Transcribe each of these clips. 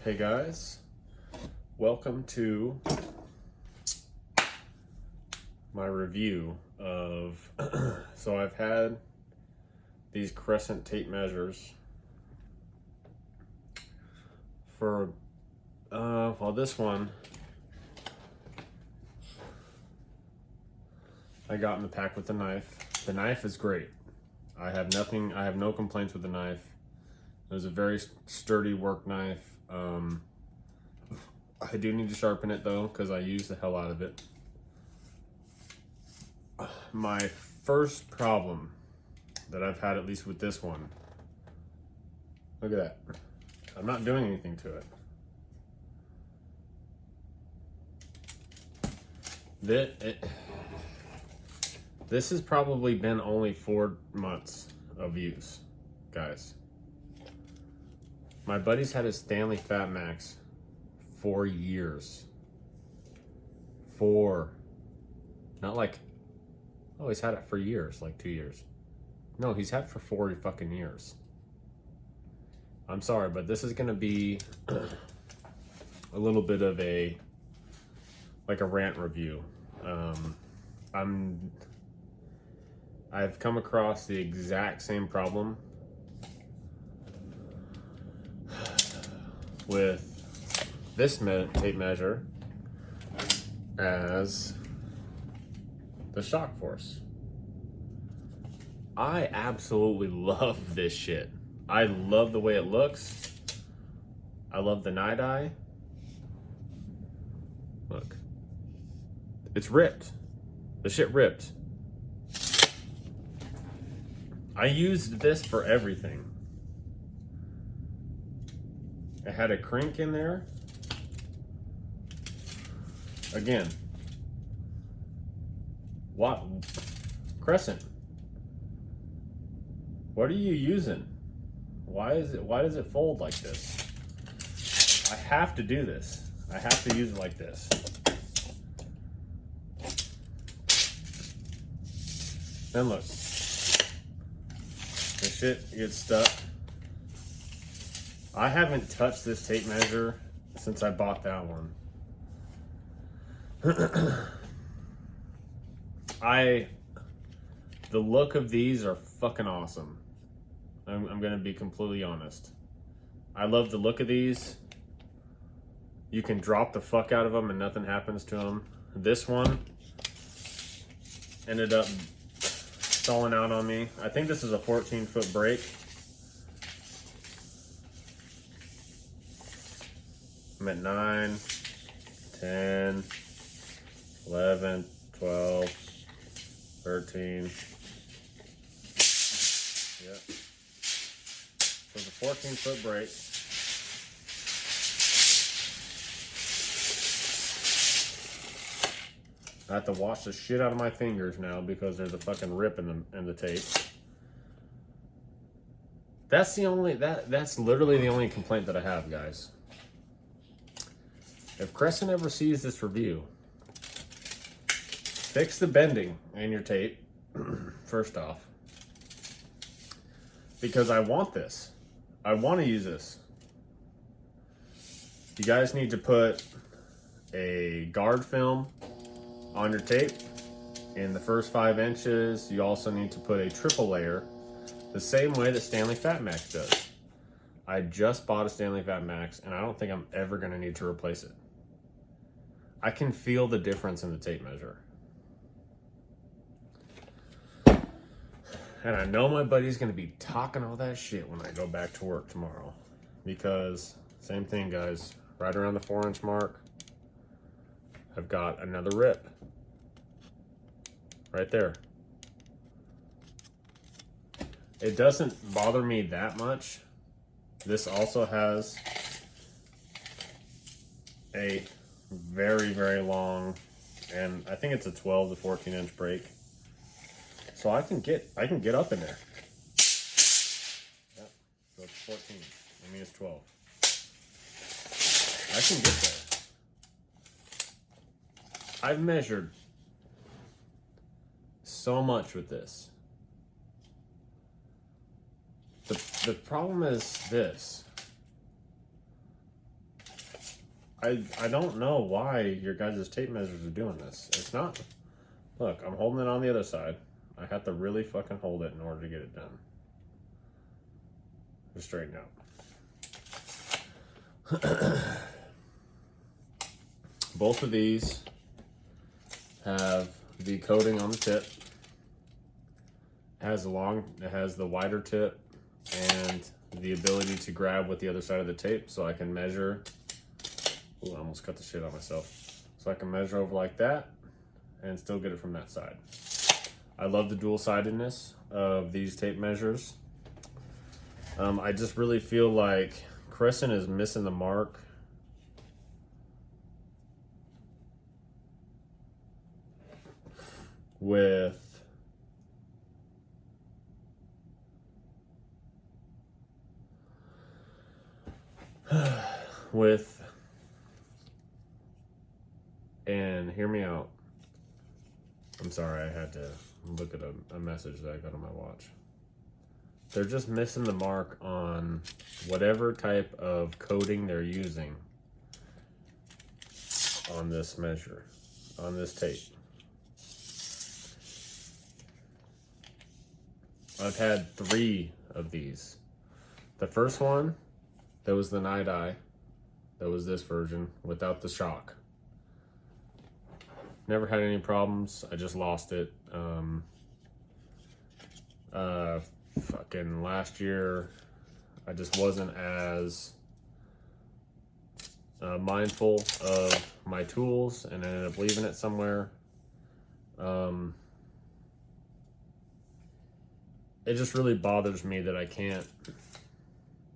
Hey guys, welcome to my review of, so I've had these Crescent tape measures for, well, this one I got in the pack with the knife. The knife is great. I have no complaints with the knife. It was a very sturdy work knife. I do need to sharpen it though, because I use the hell out of it. My first problem that I've had, at least with this one, look at that. I'm not doing anything to it. This has probably been only 4 months of use, guys. My buddy's had his Stanley Fat Max 4 years. 4. Not like, oh, he's had it for years, like 2 years. No, he's had it for 4 fucking years. I'm sorry, but this is gonna be a little bit of a rant review. I've come across the exact same problem with this tape measure as the Shock Force. I absolutely love this shit. I love the way it looks. I love the night eye. Look. It's ripped. The shit ripped. I used this for everything. It had a crank in there. Again, what? Crescent. What are you using? Why does it fold like this? I have to do this. I have to use it like this. Then look. The shit gets stuck. I haven't touched this tape measure since I bought that one. The look of these are fucking awesome. I'm gonna be completely honest. I love the look of these. You can drop the fuck out of them and nothing happens to them. This one ended up stalling out on me. I think this is a 14-foot break. I'm at 9, 10, 11, 12, 13. Yep. So it's a 14-foot break. I have to wash the shit out of my fingers now because there's a fucking rip in the tape. That's literally the only complaint that I have, guys. If Crescent ever sees this review, fix the bending in your tape, first off. Because I want this. I want to use this. You guys need to put a guard film on your tape in the first 5 inches. You also need to put a triple layer, the same way that Stanley Fat Max does. I just bought a Stanley Fat Max and I don't think I'm ever going to need to replace it. I can feel the difference in the tape measure. And I know my buddy's going to be talking all that shit when I go back to work tomorrow. Because, same thing, guys. Right around the 4-inch mark, I've got another rip. Right there. It doesn't bother me that much. This also has a very, very long, and I think it's a 12 to 14-inch break. So I can get up in there. Yep. So it's 14. I mean, it's 12. I can get there. I've measured so much with this. The problem is this. I don't know why your guys' tape measures are doing this. It's not. Look, I'm holding it on the other side. I have to really fucking hold it in order to get it done. Just straighten out. Both of these have the coating on the tip. It has the wider tip and the ability to grab with the other side of the tape, so I can measure. Ooh, I almost cut the shit out of myself. So I can measure over like that and still get it from that side. I love the dual-sidedness of these tape measures. I just really feel like Crescent is missing the mark with and hear me out. I'm sorry, I had to look at a message that I got on my watch. They're just missing the mark on whatever type of coating they're using on this measure, on this tape. I've had 3 of these. The first one, that was the Night Eye. That was this version without the shock. Never had any problems. I just lost it. Fucking last year, I just wasn't as mindful of my tools and I ended up leaving it somewhere. It just really bothers me that I can't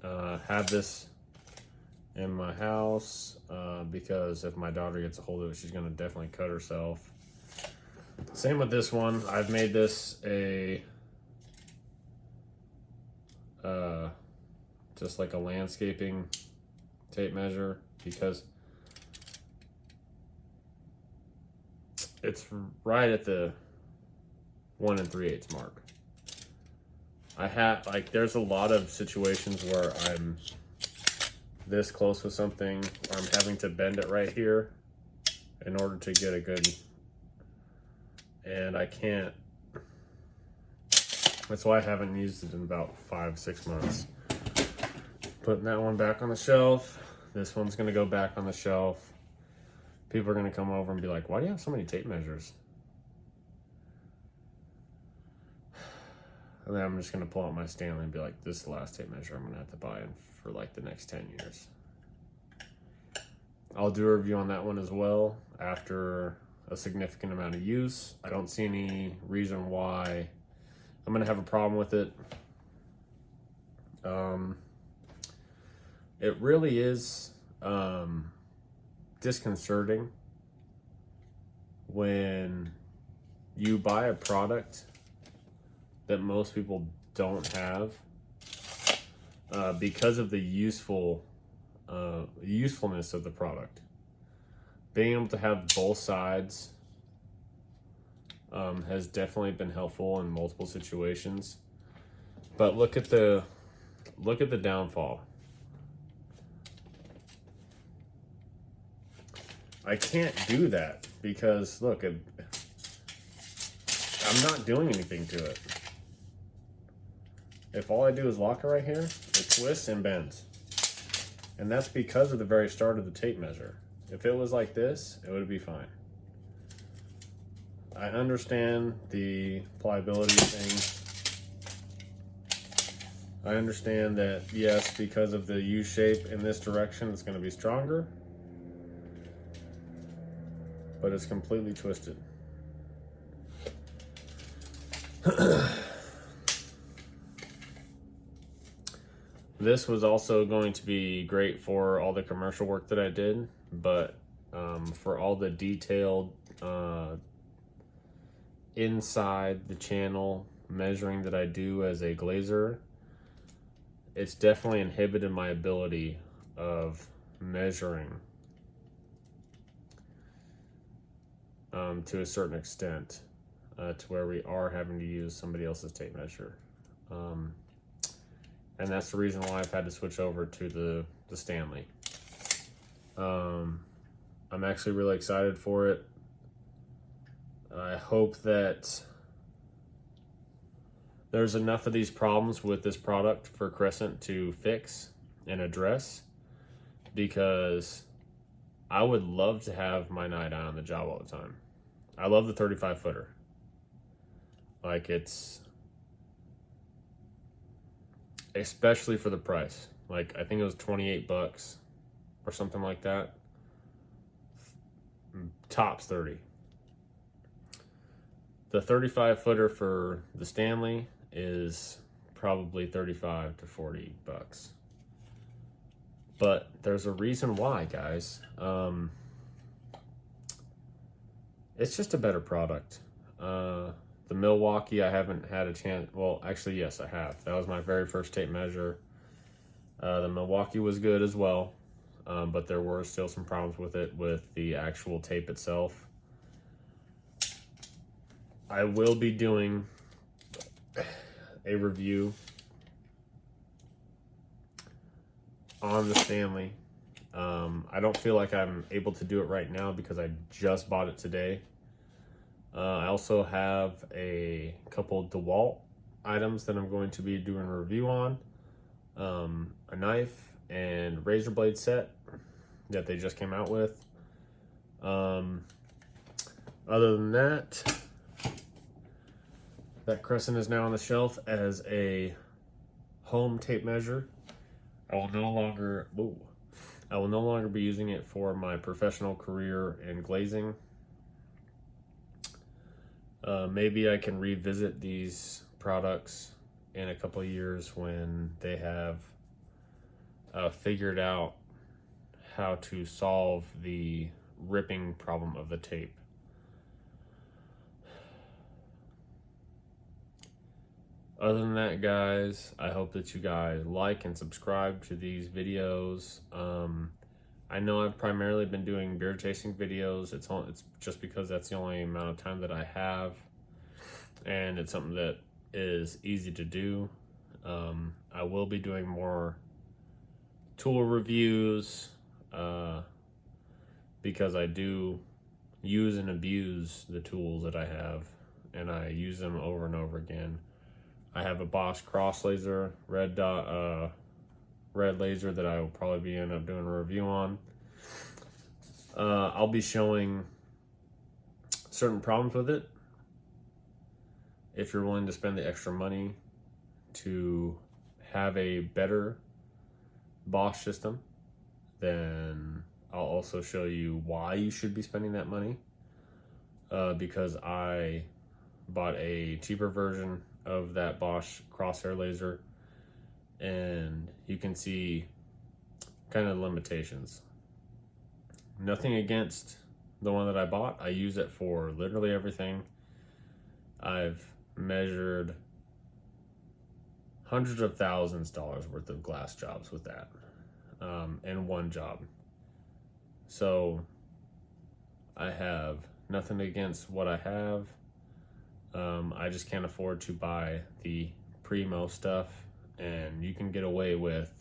have this in my house because if my daughter gets a hold of it, she's gonna definitely cut herself. Same with this one. I've made this a just like a landscaping tape measure because it's right at the 1 3/8 mark. There's a lot of situations where I'm this close with something, I'm having to bend it right here in order to get a good, and I can't. That's why I haven't used it in about 5-6 months. Putting that one back on the shelf. This one's gonna go back on the shelf. People are gonna come over and be like, why do you have so many tape measures? And then I'm just gonna pull out my Stanley and be like, this is the last tape measure I'm gonna have to buy for like the next 10 years. I'll do a review on that one as well after a significant amount of use. I don't see any reason why I'm gonna have a problem with it. It really is disconcerting when you buy a product that most people don't have because of the usefulness of the product. Being able to have both sides has definitely been helpful in multiple situations. But look at the downfall. I can't do that because look, I'm not doing anything to it. If all I do is lock it right here, it twists and bends. And that's because of the very start of the tape measure. If it was like this, it would be fine. I understand the pliability thing. I understand that, yes, because of the U shape in this direction, it's going to be stronger. But it's completely twisted. This was also going to be great for all the commercial work that I did, but for all the detailed inside the channel measuring that I do as a glazer, it's definitely inhibited my ability of measuring to a certain extent to where we are having to use somebody else's tape measure. And that's the reason why I've had to switch over to the Stanley. I'm actually really excited for it. I hope that there's enough of these problems with this product for Crescent to fix and address, because I would love to have my night eye on the job all the time. I love the 35 footer. Like, it's, especially for the price. Like, I think it was 28 bucks or something like that. Tops 30. The 35 footer for the Stanley is probably 35 to 40 bucks. But there's a reason why, guys. It's just a better product. The Milwaukee, I haven't had a chance. Well, actually, yes, I have. That was my very first tape measure. The Milwaukee was good as well, but there were still some problems with it, with the actual tape itself. I will be doing a review on the Stanley. I don't feel like I'm able to do it right now because I just bought it today. I also have a couple DeWalt items that I'm going to be doing a review on. A knife and razor blade set that they just came out with. Other than that, that Crescent is now on the shelf as a home tape measure. I will no longer be using it for my professional career in glazing. Maybe I can revisit these products in a couple of years when they have figured out how to solve the ripping problem of the tape. Other than that, guys, I hope that you guys like and subscribe to these videos. I know I've primarily been doing beer tasting videos. It's just because that's the only amount of time that I have, and it's something that is easy to do. I will be doing more tool reviews because I do use and abuse the tools that I have, and I use them over and over again. I have a Bosch cross laser, red laser that I will probably end up doing a review on. I'll be showing certain problems with it. If you're willing to spend the extra money to have a better Bosch system, then I'll also show you why you should be spending that money. Because I bought a cheaper version of that Bosch crosshair laser, and you can see kind of the limitations. Nothing against the one that I bought. I use it for literally everything. I've measured hundreds of thousands of dollars worth of glass jobs with that in one job. So I have nothing against what I have. I just can't afford to buy the primo stuff, and you can get away with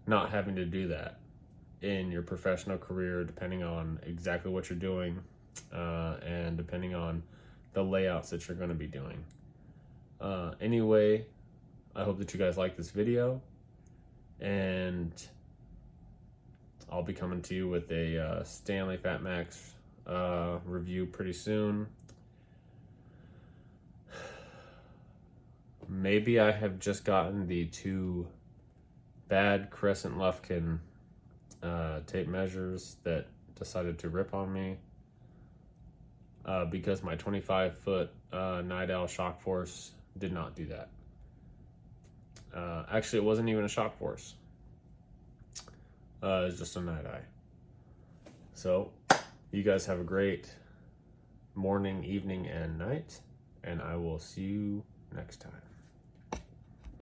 not having to do that in your professional career, depending on exactly what you're doing and depending on the layouts that you're going to be doing. Anyway, I hope that you guys like this video, and I'll be coming to you with a Stanley Fat Max review pretty soon. Maybe I have just gotten the two bad Crescent Lufkin tape measures that decided to rip on me because my 25-foot Night Owl Shock Force did not do that. Actually, it wasn't even a Shock Force. It was just a Night Eye. So, you guys have a great morning, evening, and night, and I will see you next time.